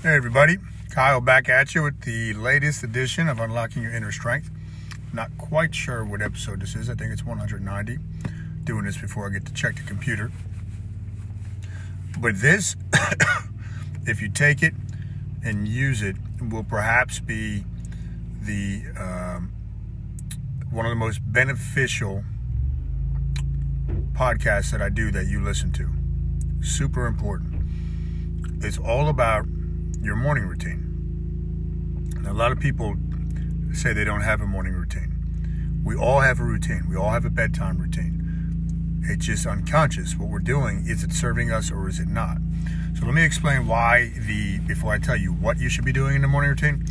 Hey everybody, Kyle back at you with the latest edition of Unlocking Your Inner Strength. Not quite sure what episode this is. I think it's 190. Doing this before I get to check the computer. But this, if you take it and use it, will perhaps be the one of the most beneficial podcasts that I do that you listen to. Super important. It's all about your morning routine. Now, a lot of people say they don't have a morning routine. We all have a routine. We all have a bedtime routine. It's just unconscious. What we're doing, is it serving us or is it not? So let me explain why before I tell you what you should be doing in the morning routine,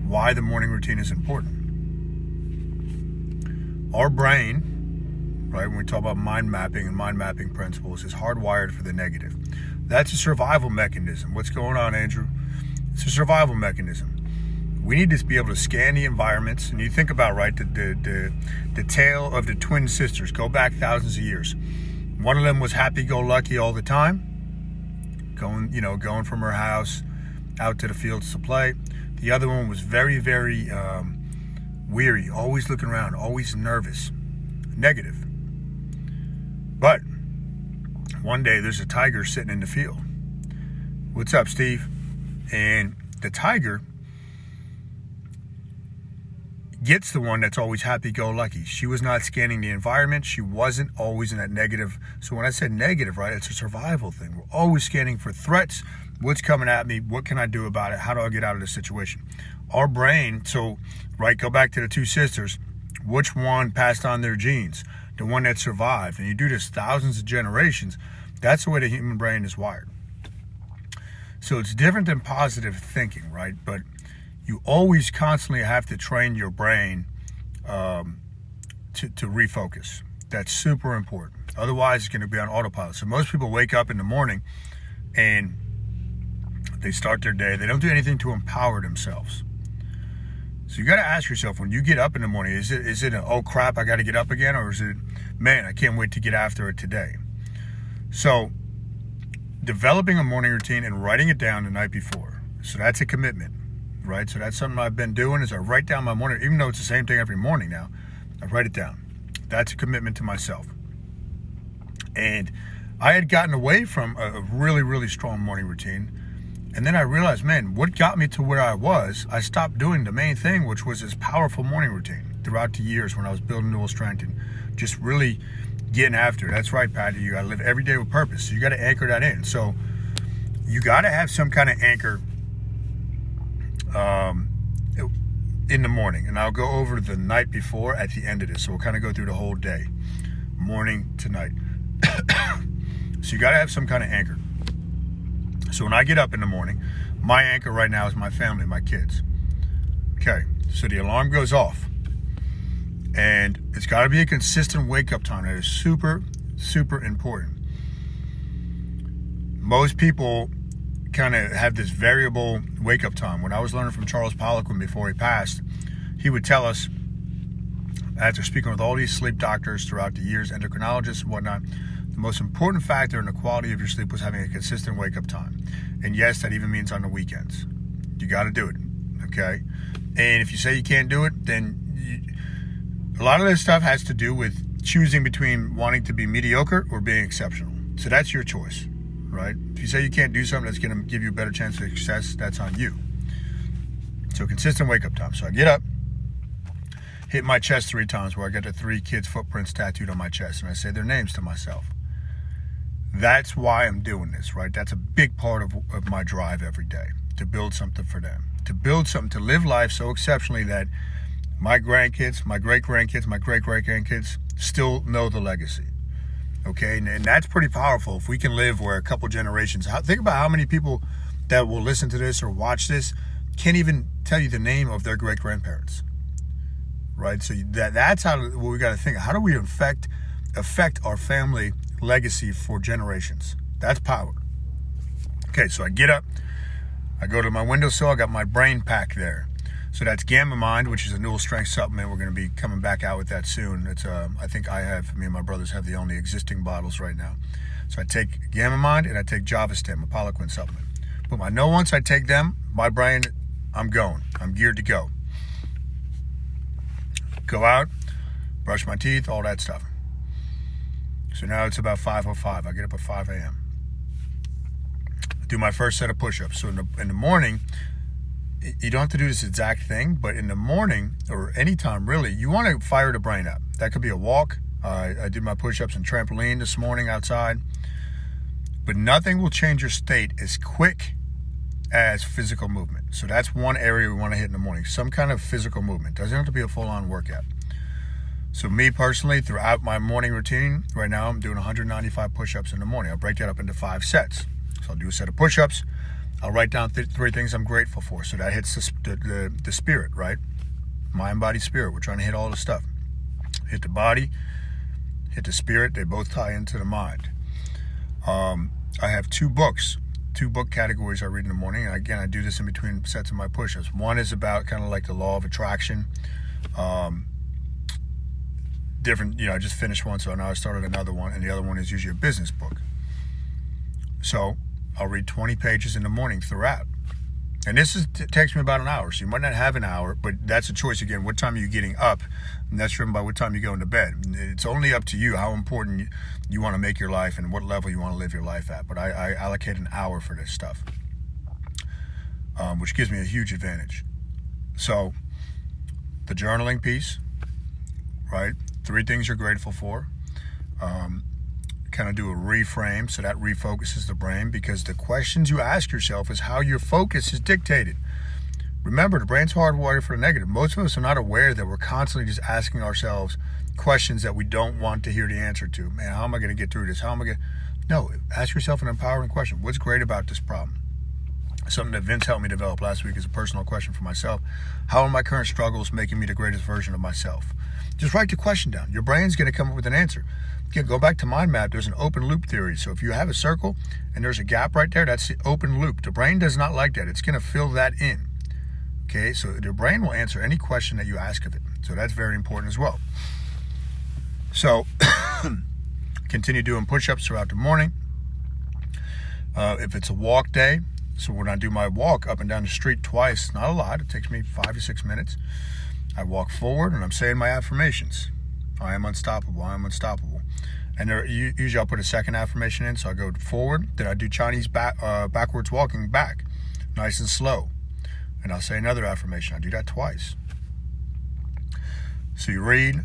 why the morning routine is important. Our brain, right, when we talk about mind mapping and mind mapping principles, is hardwired for the negative. That's a survival mechanism. What's going on, Andrew? It's a survival mechanism. We need to be able to scan the environments, and you think about, right, the tale of the twin sisters. Go back thousands of years. One of them was happy-go-lucky all the time, going from her house out to the fields to play. The other one was very, very weary, always looking around, always nervous, negative. But one day there's a tiger sitting in the field. What's up, Steve? And the tiger gets the one that's always happy-go-lucky. She was not scanning the environment. She wasn't always in that negative. So when I said negative, right, it's a survival thing. We're always scanning for threats. What's coming at me? What can I do about it? How do I get out of this situation? Our brain, so, right, go back to the two sisters. Which one passed on their genes? The one that survived. And you do this thousands of generations. That's the way the human brain is wired. So it's different than positive thinking, right? But you always constantly have to train your brain to refocus. That's super important. Otherwise, it's going to be on autopilot. So most people wake up in the morning and they start their day. They don't do anything to empower themselves. So you got to ask yourself, when you get up in the morning, is it an, oh crap, I got to get up again? Or is it, man, I can't wait to get after it today? So developing a morning routine and writing it down the night before. So that's a commitment, right? So that's something I've been doing, is I write down my morning, even though it's the same thing every morning now, I write it down. That's a commitment to myself. And I had gotten away from a really, really strong morning routine. And then I realized, man, what got me to where I was, I stopped doing the main thing, which was this powerful morning routine throughout the years when I was building Newell strength and just really getting after it. That's right, Patty. You got to live every day with purpose. So you got to anchor that in. So you got to have some kind of anchor in the morning. And I'll go over the night before at the end of this. So we'll kind of go through the whole day, morning to night. So you got to have some kind of anchor. So when I get up in the morning, my anchor right now is my family, my kids. Okay, so the alarm goes off. And it's got to be a consistent wake-up time. That is super, super important. Most people kind of have this variable wake-up time. When I was learning from Charles Poliquin before he passed, he would tell us, after speaking with all these sleep doctors throughout the years, endocrinologists and whatnot, the most important factor in the quality of your sleep was having a consistent wake-up time. And yes, that even means on the weekends. You got to do it, okay? And if you say you can't do it, then a lot of this stuff has to do with choosing between wanting to be mediocre or being exceptional. So that's your choice, right? If you say you can't do something that's going to give you a better chance of success, that's on you. So consistent wake-up time. So I get up, hit my chest 3 times, where I got the 3 kids' footprints tattooed on my chest, and I say their names to myself. That's why I'm doing this, right? That's a big part of my drive every day, to build something for them, to build something, to live life so exceptionally that my grandkids, my great-grandkids, my great-great-grandkids still know the legacy, okay? And that's pretty powerful if we can live where a couple generations, think about how many people that will listen to this or watch this can't even tell you the name of their great-grandparents, right? So that's what we got to think. How do we affect our family legacy for generations? That's power. Okay, so I get up, I go to my windowsill, I got my brain pack there. So that's Gamma Mind, which is a Newell strength supplement. We're going to be coming back out with that soon. It's I think me and my brothers have the only existing bottles right now. So I take Gamma Mind and I take Javastim, a Poliquin supplement. But I know once I take them, my brain, I'm going. I'm geared to go. Go out, brush my teeth, all that stuff. So now it's about 5:05. I get up at 5 a.m. Do my first set of push-ups. So in the morning, you don't have to do this exact thing, but in the morning or anytime really, you want to fire the brain up. That could be a walk. I did my push-ups and trampoline this morning outside. But nothing will change your state as quick as physical movement. So that's one area we want to hit in the morning. Some kind of physical movement. Doesn't have to be a full-on workout. So me personally, throughout my morning routine, right now I'm doing 195 push-ups in the morning. I'll break that up into 5 sets. So I'll do a set of push-ups. I'll write down 3 things I'm grateful for. So that hits the spirit, right? Mind, body, spirit. We're trying to hit all the stuff. Hit the body, hit the spirit. They both tie into the mind. I have 2 book categories I read in the morning. And again, I do this in between sets of my push-ups. One is about kind of like the law of attraction. Different, I just finished one, so now I started another one. And the other one is usually a business book. So I'll read 20 pages in the morning throughout. And it takes me about an hour. So you might not have an hour, but that's a choice. Again, what time are you getting up? And that's driven by what time you go into bed. It's only up to you how important you want to make your life and what level you want to live your life at. But I allocate an hour for this stuff, which gives me a huge advantage. So the journaling piece, right? 3 things you're grateful for. Kind of do a reframe, so that refocuses the brain, because the questions you ask yourself is how your focus is dictated. Remember, the brain's hardwired for the negative. Most of us are not aware that we're constantly just asking ourselves questions that we don't want to hear the answer to. Man, how am I going to get through this? No, ask yourself an empowering question. What's great about this problem? Something that Vince helped me develop last week is a personal question for myself. How are my current struggles making me the greatest version of myself? Just write the question down. Your brain's going to come up with an answer. Again, go back to mind map. There's an open loop theory. So if you have a circle and there's a gap right there, that's the open loop. The brain does not like that. It's going to fill that in. Okay, so the brain will answer any question that you ask of it. So that's very important as well. So continue doing push-ups throughout the morning. If it's a walk day, so when I do my walk up and down the street twice, not a lot, it takes me 5 to 6 minutes. I walk forward and I'm saying my affirmations. I am unstoppable. I am unstoppable. And usually I'll put a second affirmation in. So I go forward. Then I do Chinese backwards walking back, nice and slow. And I'll say another affirmation. I do that twice. So you read,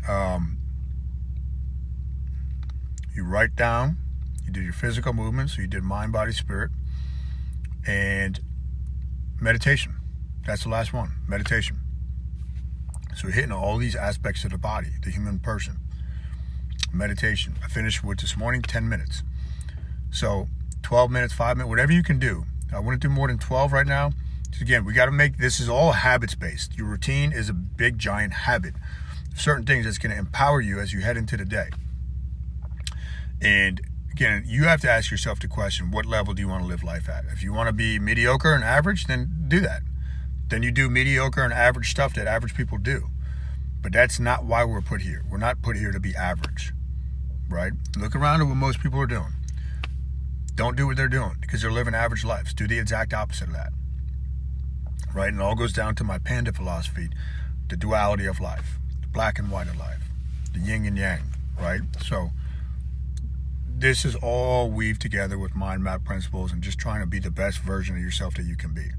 you write down, you do your physical movements. So you did mind, body, spirit, and meditation. That's the last one, meditation. So we're hitting all these aspects of the body, the human person. Meditation. I finished with this morning, 10 minutes. So 12 minutes, 5 minutes, whatever you can do. I wouldn't do more than 12 right now. So again, we got to make, this is all habits based. Your routine is a big, giant habit. Certain things that's going to empower you as you head into the day. And again, you have to ask yourself the question, what level do you want to live life at? If you want to be mediocre and average, then do that. Then you do mediocre and average stuff that average people do. But that's not why we're put here. We're not put here to be average, right? Look around at what most people are doing. Don't do what they're doing because they're living average lives. Do the exact opposite of that, right? And it all goes down to my panda philosophy, the duality of life, the black and white of life, the yin and yang, right? So this is all weaved together with mind map principles and just trying to be the best version of yourself that you can be.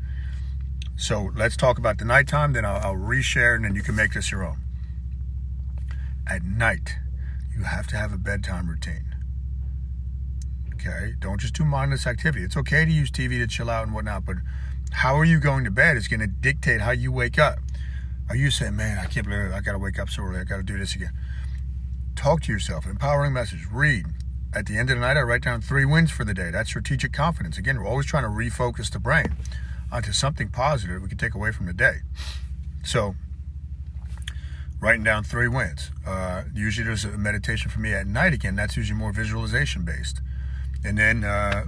So let's talk about the nighttime, then I'll reshare, and then you can make this your own. At night, you have to have a bedtime routine. Okay? Don't just do mindless activity. It's okay to use TV to chill out and whatnot, but how are you going to bed is going to dictate how you wake up. Are you saying, man, I can't believe it. I got to wake up so early. I got to do this again. Talk to yourself. Empowering message. Read. At the end of the night, I write down 3 wins for the day. That's strategic confidence. Again, we're always trying to refocus the brain onto something positive we can take away from the day. So, writing down 3 wins. Usually there's a meditation for me at night again. That's usually more visualization based. And then, I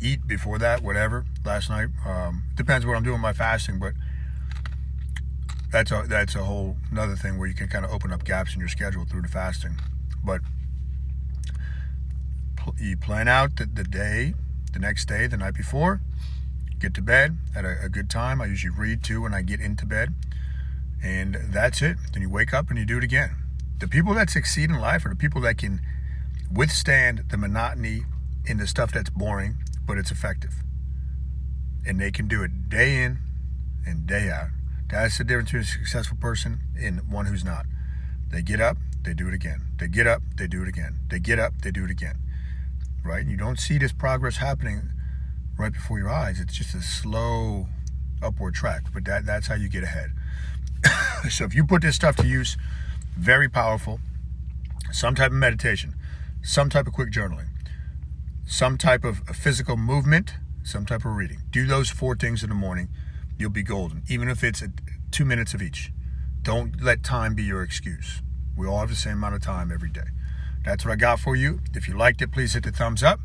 eat before that, whatever. Last night, depends what I'm doing with my fasting, but that's a whole another thing where you can kind of open up gaps in your schedule through the fasting. But you plan out the day, the next day, the night before. get to bed at a good time. I usually read too when I get into bed. And that's it. Then you wake up and you do it again. The people that succeed in life are the people that can withstand the monotony in the stuff that's boring, but it's effective. And they can do it day in and day out. That's the difference between a successful person and one who's not. They get up, they do it again. They get up, they do it again. They get up, they do it again. Right? And you don't see this progress happening right before your eyes. It's just a slow upward track, but that's how you get ahead. So if you put this stuff to use, very powerful. Some type of meditation, some type of quick journaling, some type of physical movement, some type of reading. Do those 4 things in the morning. You'll be golden, even if it's 2 minutes of each. Don't let time be your excuse. We all have the same amount of time every day. That's what I got for you. If you liked it, please hit the thumbs up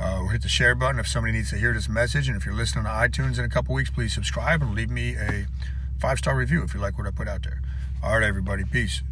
or hit the share button if somebody needs to hear this message. And if you're listening to iTunes in a couple weeks, please subscribe and leave me a 5-star review if you like what I put out there. All right, everybody. Peace.